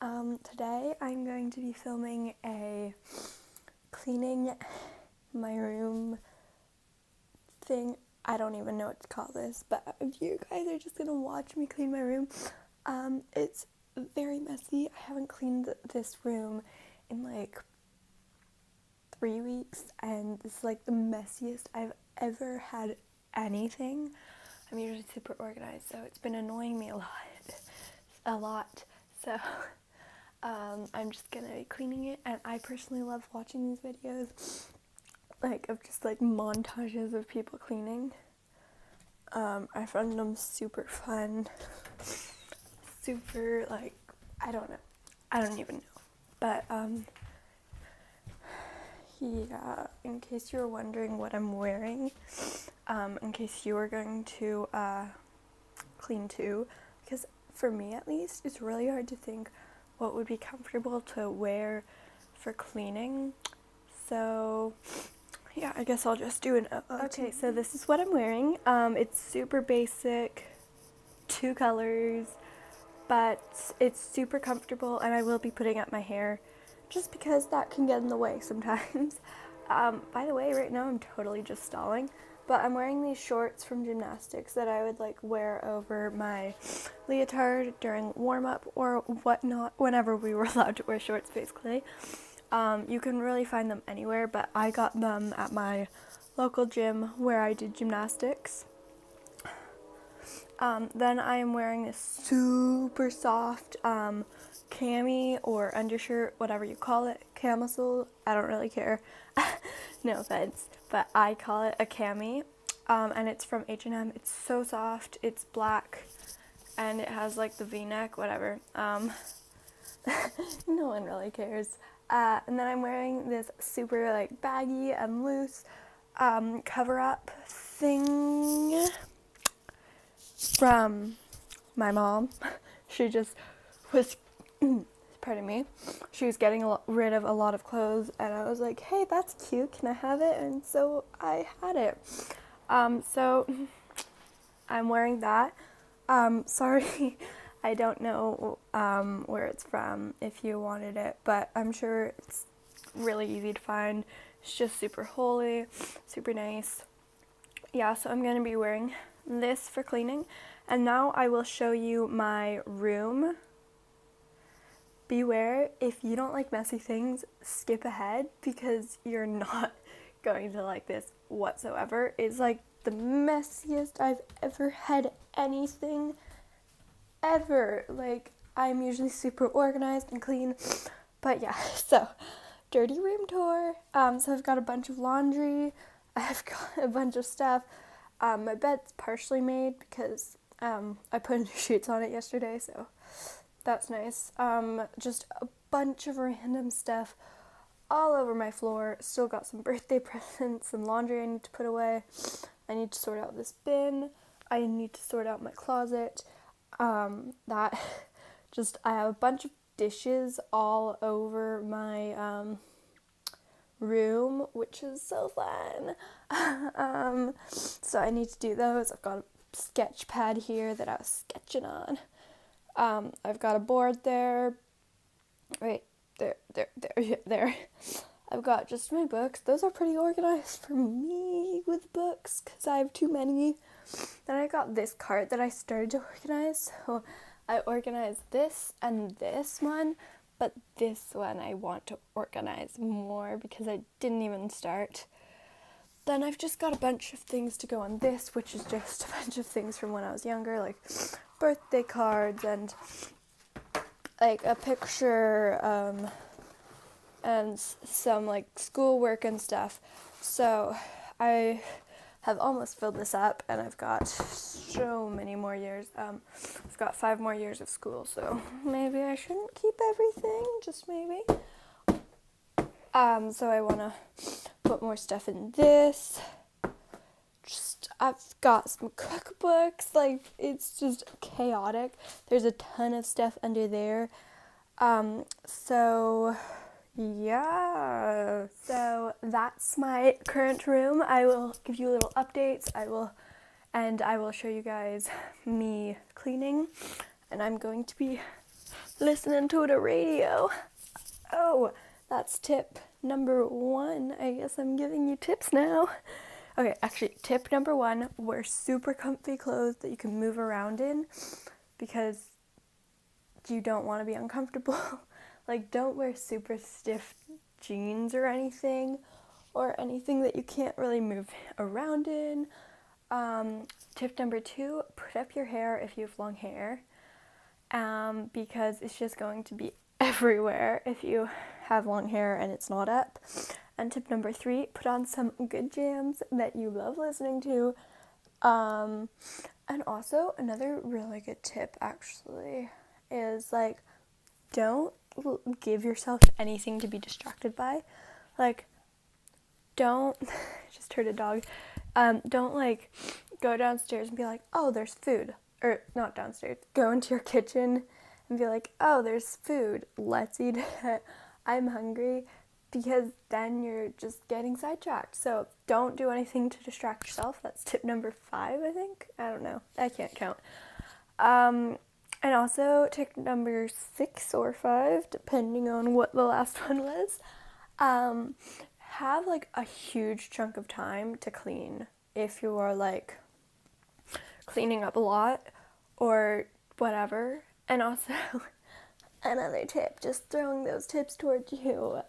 Today I'm going to be filming a cleaning my room thing. I don't even know what to call this, but if you guys are just gonna watch me clean my room, it's very messy. I haven't cleaned this room in like 3 weeks, and this is like the messiest I've ever had anything. I'm usually super organized, so it's been annoying me a lot. So I'm just gonna be cleaning it, and I personally love watching these videos, like of just like montages of people cleaning. I find them super fun, super like, I don't even know, but yeah, in case you were wondering what I'm wearing, in case you were going to clean too, because for me at least, it's really hard to think what would be comfortable to wear for cleaning. So yeah, I guess I'll just do an okay, so this is what I'm wearing. It's super basic, 2 colors, but it's super comfortable, and I will be putting up my hair just because that can get in the way sometimes. By the way, right now I'm totally just stalling, but I'm wearing these shorts from gymnastics that I would like wear over my leotard during warm-up or whatnot, whenever we were allowed to wear shorts, basically. You can really find them anywhere, but I got them at my local gym where I did gymnastics. Then I am wearing this super soft cami or undershirt, whatever you call it, camisole, I don't really care, no offense, but I call it a cami, and it's from H&M. It's so soft, it's black, and it has like the v-neck, whatever, no one really cares. And then I'm wearing this super like baggy and loose cover-up thing from my mom. She just was, pardon me, she was getting rid of a lot of clothes, and I was like, hey, that's cute, can I have it? And so I had it. So I'm wearing that. Sorry, I don't know where it's from if you wanted it, but I'm sure it's really easy to find. It's just super holy, super nice. Yeah, so I'm going to be wearing this for cleaning, and now I will show you my room. Beware, if you don't like messy things, skip ahead, because you're not going to like this whatsoever. It's like the messiest I've ever had anything ever. Like, I'm usually super organized and clean, but yeah, so dirty room tour. So I've got a bunch of laundry, I've got a bunch of stuff. My bed's partially made because I put new sheets on it yesterday, so that's nice. Just a bunch of random stuff all over my floor. Still got some birthday presents and laundry I need to put away. I need to sort out this bin. I need to sort out my closet. I have a bunch of dishes all over my room, which is so fun. So I need to do those. I've got a sketch pad here that I was sketching on. I've got a board there. Right, there. I've got just my books. Those are pretty organized for me with books, because I have too many. Then I got this cart that I started to organize. So I organized this and this one, but this one I want to organize more because I didn't even start. Then I've just got a bunch of things to go on this, which is just a bunch of things from when I was younger, like birthday cards and like a picture, and some like schoolwork and stuff. So I have almost filled this up, and I've got so many more years. I've got 5 more years of school, so maybe I shouldn't keep everything, just maybe. So I want to put more stuff in this. I've got some cookbooks, like, it's just chaotic. There's a ton of stuff under there. So yeah. So that's my current room. I will give you little updates. I will show you guys me cleaning, and I'm going to be listening to the radio. Oh, that's tip number 1. I guess I'm giving you tips now. Okay, actually, tip number 1, wear super comfy clothes that you can move around in because you don't want to be uncomfortable. Like, don't wear super stiff jeans or anything that you can't really move around in. Tip number 2, put up your hair if you have long hair, because it's just going to be everywhere if you have long hair and it's not up. And tip number 3, put on some good jams that you love listening to. And also, another really good tip actually is, like, don't give yourself anything to be distracted by. Like, don't, just heard a dog, don't, like, go downstairs and be like, oh, there's food. Or, not downstairs, go into your kitchen and be like, oh, there's food, let's eat it, I'm hungry, because then you're just getting sidetracked. So don't do anything to distract yourself. That's tip number 5, I think. I don't know, I can't count. And also, tip number 6 or 5, depending on what the last one was, have, like, a huge chunk of time to clean if you are, like, cleaning up a lot or whatever. And also, another tip, just throwing those tips towards you.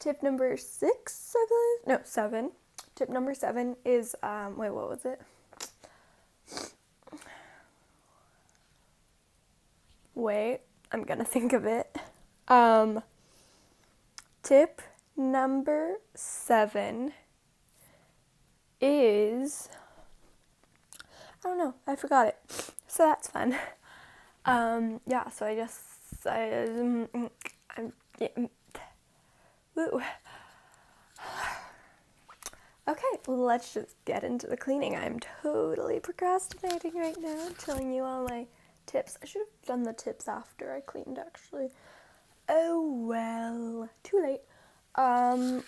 Tip number 6, I believe. No, 7. Tip number 7 is, wait, what was it? Wait, I'm gonna think of it. Tip number 7 is, I don't know, I forgot it. So that's fun. Yeah, so woo. Okay, let's just get into the cleaning. I'm totally procrastinating right now, telling you all my tips. I should have done the tips after I cleaned, actually. Oh well, too late. Oh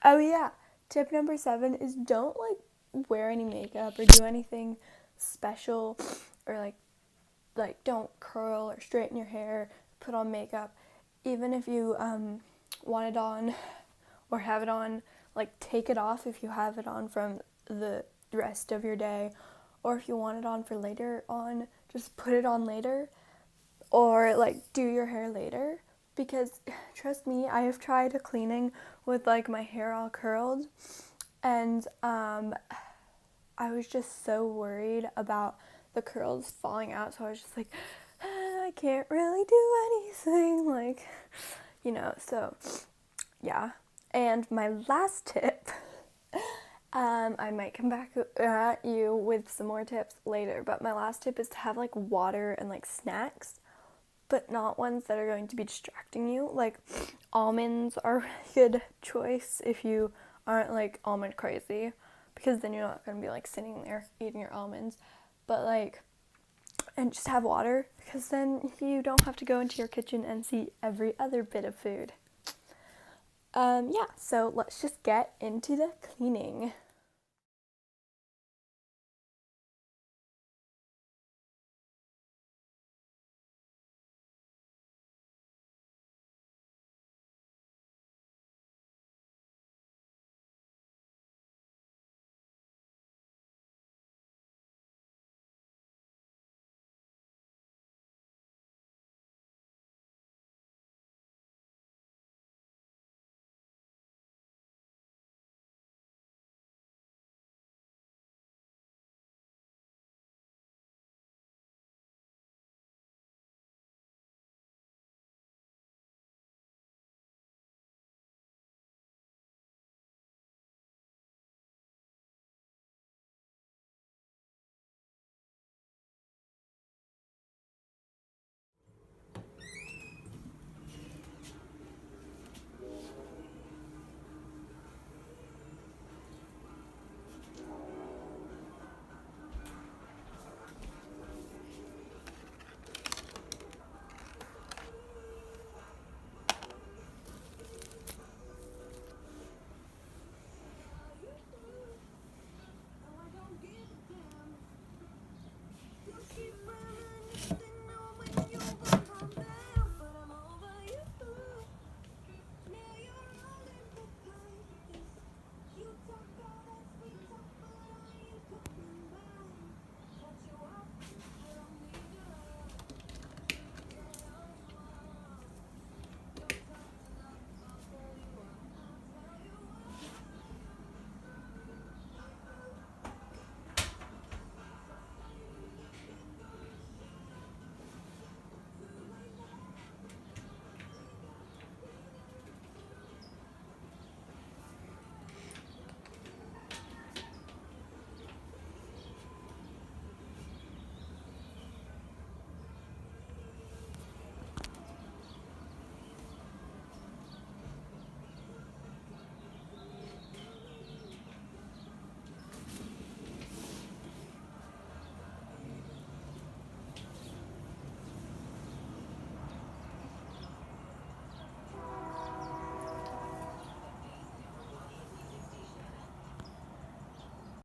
yeah, tip number 7 is don't, like, wear any makeup or do anything special, or like don't curl or straighten your hair, put on makeup. Even if you want it on or have it on, like, take it off if you have it on from the rest of your day, or if you want it on for later on, just put it on later, or, like, do your hair later. Because trust me, I have tried cleaning with, like, my hair all curled, and I was just so worried about the curls falling out, so I was just like, I can't really do anything, like, so yeah. And my last tip, I might come back at you with some more tips later, but my last tip is to have, like, water and, like, snacks, but not ones that are going to be distracting you. Like, almonds are a good choice if you aren't, like, almond crazy, because then you're not going to be, like, sitting there eating your almonds. But, like, and just have water, because then you don't have to go into your kitchen and see every other bit of food. Yeah, so let's just get into the cleaning.